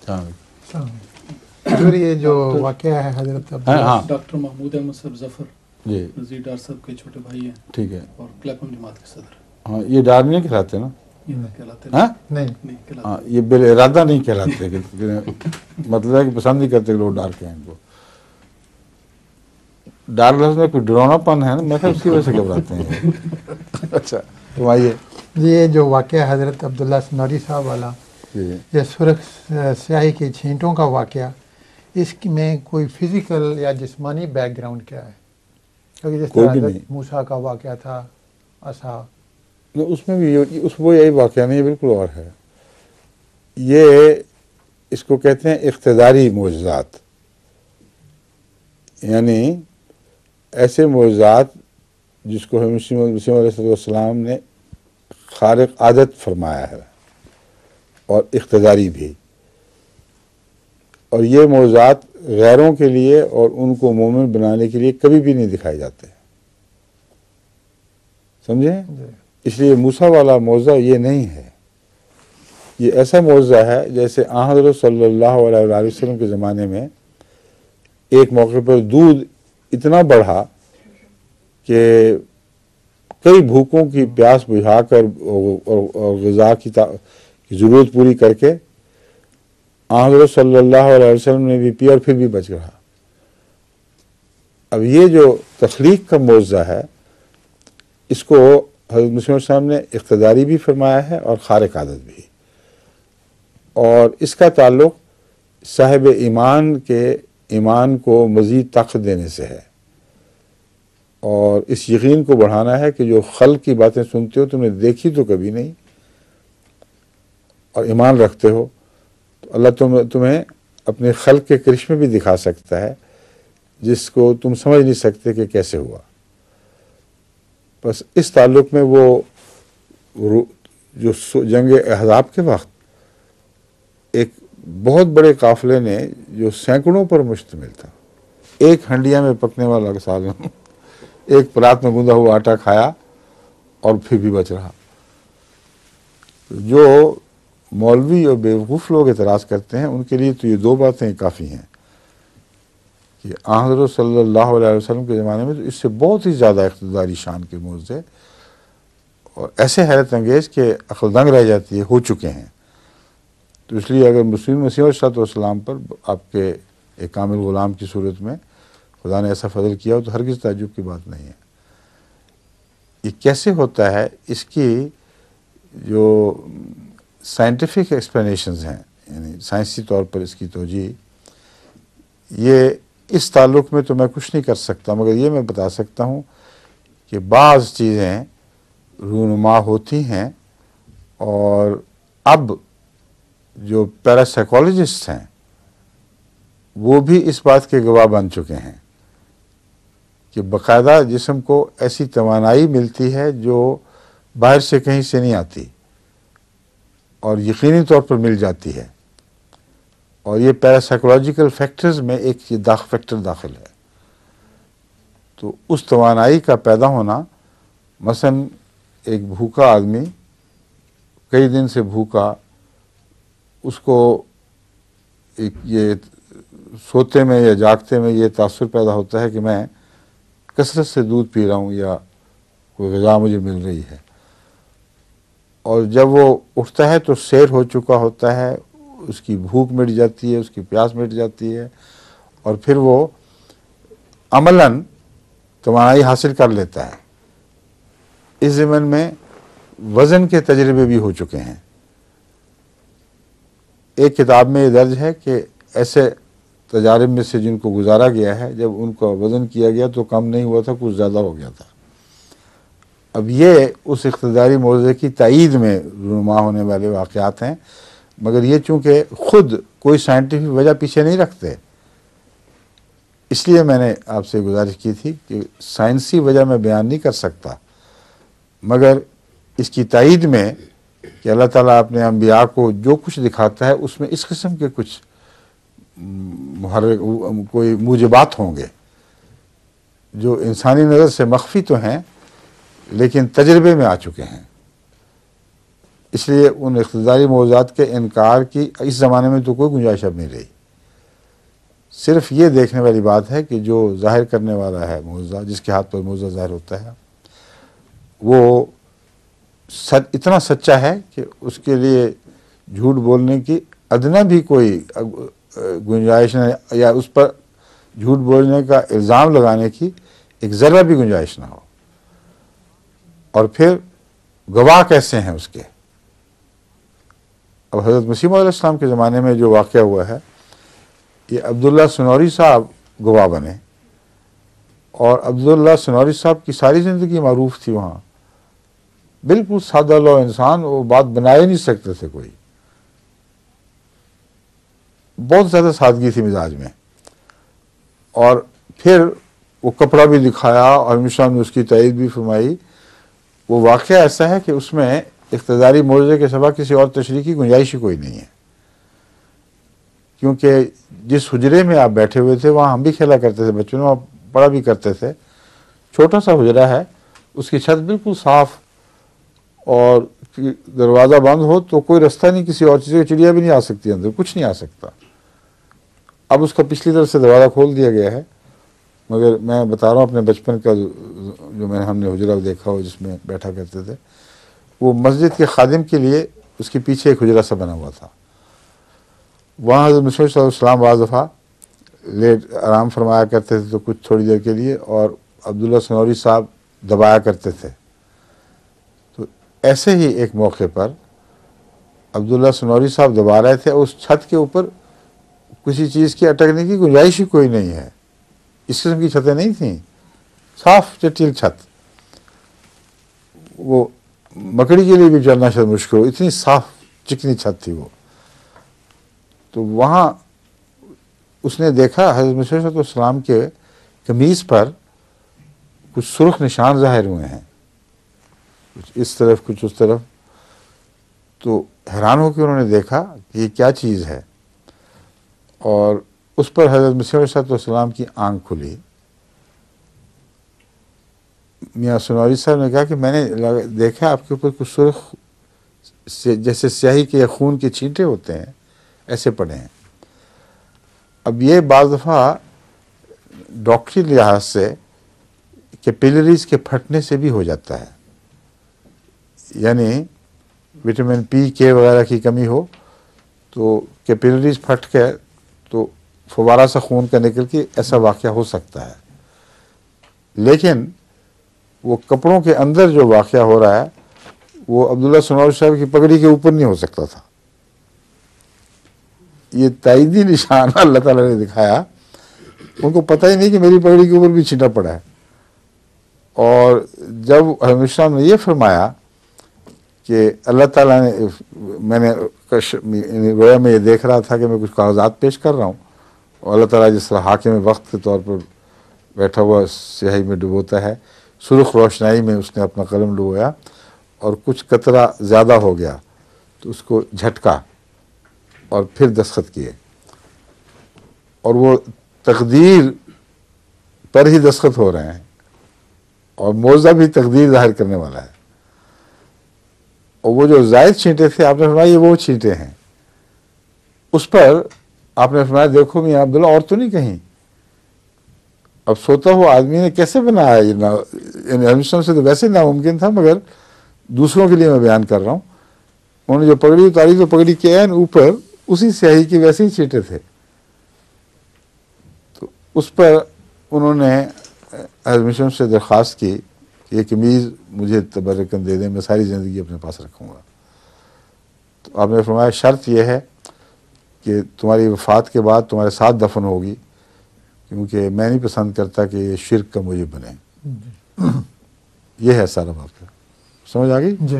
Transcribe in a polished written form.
حضور یہ جو واقعہ ہے حضرت ڈاکٹر محمود احمد صاحب ظفر جی رضی ڈار صاحب کے چھوٹے بھائی ہیں، ٹھیک ہے، اور کلیپم جماعت کے صدر. ہاں یہ ڈار نہیں کہلاتے نا، یہ نہ کہلاتے ہاں نہیں نہیں ہاں کہلاتے. یہ بال ارادہ نہیں کہلاتے مطلب ہے کہ پسند نہیں کرتے کہ لوگ ڈار کہیں ان کو. ڈار لفظ میں کوئی ڈرونا پن ہے نا، میں اس کی وجہ سے گھبراتے ہیں. اچھا تم آئیے. یہ جو واقعہ حضرت عبداللہ سنوری صاحب والا، جی یہ سرخ سیاہی کے چھینٹوں کا واقعہ، اس میں کوئی فزیکل یا جسمانی بیک گراؤنڈ کیا ہے؟ کیونکہ جس کوئی طرح بھی حضرت نہیں. موسیٰ کا واقعہ تھا عصا، اس میں بھی وہ یہی واقعہ نہیں ہے، بالکل اور ہے. یہ اس کو کہتے ہیں اقتداری معجزات، یعنی ایسے معجزات جس کو مسیح علیہ السلام نے خارق عادت فرمایا ہے اور اقتداری بھی. اور یہ معجزات غیروں کے لیے اور ان کو مومن بنانے کے لیے کبھی بھی نہیں دکھائے جاتے، سمجھیں؟ اس لیے موسیٰ والا معجزہ یہ نہیں ہے. یہ ایسا معجزہ ہے جیسے آن حضرت صلی اللہ علیہ وسلم کے زمانے میں ایک موقع پر دودھ اتنا بڑھا کہ کئی بھوکوں کی پیاس بجھا کر اور غذا کی ضرورت پوری کر کے آن حضرت صلی اللہ علیہ وسلم نے بھی پیا اور پھر بھی بچ رہا. اب یہ جو تخلیق کا معجزہ ہے، اس کو حضرت مسیح علیہ السلام نے اقتداری بھی فرمایا ہے اور خارق عادت بھی. اور اس کا تعلق صاحب ایمان کے ایمان کو مزید طاقت دینے سے ہے، اور اس یقین کو بڑھانا ہے کہ جو خلق کی باتیں سنتے ہو تم نے دیکھی تو کبھی نہیں اور ایمان رکھتے ہو، تو اللہ تمہیں اپنے خلق کے کرشمے بھی دکھا سکتا ہے جس کو تم سمجھ نہیں سکتے کہ کیسے ہوا. بس اس تعلق میں وہ جو جنگ احزاب کے وقت ایک بہت بڑے قافلے نے جو سینکڑوں پر مشتمل تھا، ایک ہنڈیا میں پکنے والا سالن، ایک پرات میں گوندا ہوا آٹا کھایا اور پھر بھی بچ رہا. جو مولوی اور بیوقوف لوگ اعتراض کرتے ہیں ان کے لیے تو یہ دو باتیں کافی ہیں کہ آن حضرت صلی اللہ علیہ وسلم کے زمانے میں تو اس سے بہت ہی زیادہ اقتداری شان کے معجزے اور ایسے حیرت انگیز کہ عقل دنگ رہ جاتی ہے ہو چکے ہیں. تو اس لیے اگر مسیح علیہ السلام پر آپ کے ایک کامل غلام کی صورت میں خدا نے ایسا فضل کیا ہو تو ہرگز تعجب کی بات نہیں ہے. یہ کیسے ہوتا ہے، اس کی جو سائنٹیفک ایکسپلینیشنز ہیں، یعنی سائنسی طور پر اس کی توجیہ، یہ اس تعلق میں تو میں کچھ نہیں کر سکتا، مگر یہ میں بتا سکتا ہوں کہ بعض چیزیں رونما ہوتی ہیں. اور اب جو پیراسائیکالوجسٹ ہیں وہ بھی اس بات کے گواہ بن چکے ہیں کہ باقاعدہ جسم کو ایسی توانائی ملتی ہے جو باہر سے کہیں سے نہیں آتی اور یقینی طور پر مل جاتی ہے. اور یہ پیراسائیکولوجیکل فیکٹرز میں ایک یہ فیکٹر داخل ہے. تو اس توانائی کا پیدا ہونا، مثلا ایک بھوکا آدمی کئی دن سے بھوکا، اس کو یہ سوتے میں یا جاگتے میں یہ تاثر پیدا ہوتا ہے کہ میں کثرت سے دودھ پی رہا ہوں یا کوئی غذا مجھے مل رہی ہے. اور جب وہ اٹھتا ہے تو سیر ہو چکا ہوتا ہے، اس کی بھوک مٹ جاتی ہے، اس کی پیاس مٹ جاتی ہے، اور پھر وہ عملاً توانائی حاصل کر لیتا ہے. اس ضمن میں وزن کے تجربے بھی ہو چکے ہیں. ایک کتاب میں یہ درج ہے کہ ایسے تجارب میں سے جن کو گزارا گیا ہے، جب ان کا وزن کیا گیا تو کم نہیں ہوا تھا، کچھ زیادہ ہو گیا تھا. اب یہ اس اقتداری معجزے کی تائید میں رونما ہونے والے واقعات ہیں، مگر یہ چونکہ خود کوئی سائنٹیفک وجہ پیچھے نہیں رکھتے، اس لیے میں نے آپ سے گزارش کی تھی کہ سائنسی وجہ میں بیان نہیں کر سکتا، مگر اس کی تائید میں کہ اللہ تعالیٰ اپنے انبیاء کو جو کچھ دکھاتا ہے اس میں اس قسم کے کچھ کوئی موجبات ہوں گے جو انسانی نظر سے مخفی تو ہیں لیکن تجربے میں آ چکے ہیں. اس لیے ان اقتداری معجزات کے انکار کی اس زمانے میں تو کوئی گنجائش اب نہیں رہی. صرف یہ دیکھنے والی بات ہے کہ جو ظاہر کرنے والا ہے معجزہ، جس کے ہاتھ پر معجزہ ظاہر ہوتا ہے، وہ اتنا سچا ہے کہ اس کے لیے جھوٹ بولنے کی ادنا بھی کوئی گنجائش نہ، یا اس پر جھوٹ بولنے کا الزام لگانے کی ایک ذرہ بھی گنجائش نہ ہو. اور پھر گواہ کیسے ہیں اس کے؟ اب حضرت مسیح علیہ السلام کے زمانے میں جو واقعہ ہوا ہے، یہ عبداللہ سنوری صاحب گواہ بنے، اور عبداللہ سنوری صاحب کی ساری زندگی معروف تھی وہاں. بالکل سادہ لو انسان، وہ بات بنا ہی نہیں سکتے تھے کوئی، بہت زیادہ سادگی تھی مزاج میں. اور پھر وہ کپڑا بھی دکھایا اور ہمیشہ نے اس کی تائید بھی فرمائی. وہ واقعہ ایسا ہے کہ اس میں اقتداری معجزے کے سوا کسی اور تشریح کی گنجائش ہی کوئی نہیں ہے، کیونکہ جس حجرے میں آپ بیٹھے ہوئے تھے وہاں ہم بھی کھیلا کرتے تھے، بچوں میں پڑھا بھی کرتے تھے. چھوٹا سا حجرہ ہے، اس کی چھت بالکل صاف، اور دروازہ بند ہو تو کوئی رستہ نہیں کسی اور چیز کا، چڑیا بھی نہیں آ سکتی اندر، کچھ نہیں آ سکتا. اب اس کا پچھلی طرف سے دروازہ کھول دیا گیا ہے، مگر میں بتا رہا ہوں اپنے بچپن کا جو ہم نے حجرہ دیکھا ہو جس میں بیٹھا کرتے تھے، وہ مسجد کے خادم کے لیے اس کے پیچھے ایک حجرہ سا بنا ہوا تھا. وہاں حضرت مسیح صلی اللہ علیہ وسلم بعض دفعہ لیٹ آرام فرمایا کرتے تھے تو کچھ تھوڑی دیر کے لیے، اور عبداللہ سنوری صاحب دبایا کرتے تھے. تو ایسے ہی ایک موقع پر عبداللہ سنوری صاحب دبا رہے تھے، اس چھت کے اوپر کسی چیز کی اٹکنے کی گنجائش ہی کوئی نہیں ہے. اس قسم کی چھتیں نہیں تھیں، صاف چٹیل چھت، وہ مکڑی کے لیے بھی چلنا شاید مشکل ہو، اتنی صاف چکنی چھت تھی وہ. تو وہاں اس نے دیکھا حضرت مسیح علیہ السلام کے قمیص پر کچھ سرخ نشان ظاہر ہوئے ہیں، کچھ اس طرف کچھ اس طرف. تو حیران ہو کے انہوں نے دیکھا کہ یہ کیا چیز ہے، اور اس پر حضرت مسیح علیہ السلام کی آنکھ کھلی. میاں سنوری صاحب نے کہا کہ میں نے دیکھا آپ کے اوپر کچھ سرخ جیسے سیاہی کے یا خون کے چھینٹے ہوتے ہیں ایسے پڑے ہیں. اب یہ بعض دفعہ ڈاکٹری لحاظ سے کیپیلریز کے پھٹنے سے بھی ہو جاتا ہے، یعنی وٹامن پی کے وغیرہ کی کمی ہو تو کیپیلریز پھٹ کے تو فوارہ سا خون کا نکل کے ایسا واقعہ ہو سکتا ہے. لیکن وہ کپڑوں کے اندر جو واقعہ ہو رہا ہے وہ عبداللہ سنوری صاحب کی پگڑی کے اوپر نہیں ہو سکتا تھا. یہ تائیدی نشان اللہ تعالیٰ نے دکھایا، ان کو پتہ ہی نہیں کہ میری پگڑی کے اوپر بھی چھینٹا پڑا ہے. اور جب ہمیشہ نے یہ فرمایا کہ اللہ تعالیٰ نے، میں نے رویا میں یہ دیکھ رہا تھا کہ میں کچھ کاغذات پیش کر رہا ہوں، اور اللہ تعالیٰ جس طرح حاکم وقت کے طور پر بیٹھا ہوا سیاہی میں ڈبوتا ہے، سرخ روشنائی میں اس نے اپنا قلم ڈبویا اور کچھ قطرہ زیادہ ہو گیا تو اس کو جھٹکا اور پھر دستخط کیے، اور وہ تقدیر پر ہی دستخط ہو رہے ہیں، اور معجزہ بھی تقدیر ظاہر کرنے والا ہے. اور وہ جو زائد چھینٹے تھے آپ نے فرمایا یہ وہ چھینٹے ہیں. اس پر آپ نے فرمایا دیکھو میاں عبداللہ اور تو نہیں کہیں. اب سوتا ہوا آدمی نے کیسے بنایا یہ، یعنی ہمیشہ سے تو ویسے ناممکن تھا، مگر دوسروں کے لیے میں بیان کر رہا ہوں. انہوں نے جو پگڑی اتاری تو پگڑی کے عین اوپر اسی سیاہی کے ویسے ہی چھینٹے تھے. تو اس پر انہوں نے حضرت سے درخواست کی کہ یہ قمیض مجھے تبرکن دے دیں، میں ساری زندگی اپنے پاس رکھوں گا. تو آپ نے فرمایا شرط یہ ہے کہ تمہاری وفات کے بعد تمہارے ساتھ دفن ہوگی، کیونکہ میں نہیں پسند کرتا کہ یہ شرک کا موجب بنے. یہ ہے سارا واقعہ. سمجھ آ گئی؟ جی.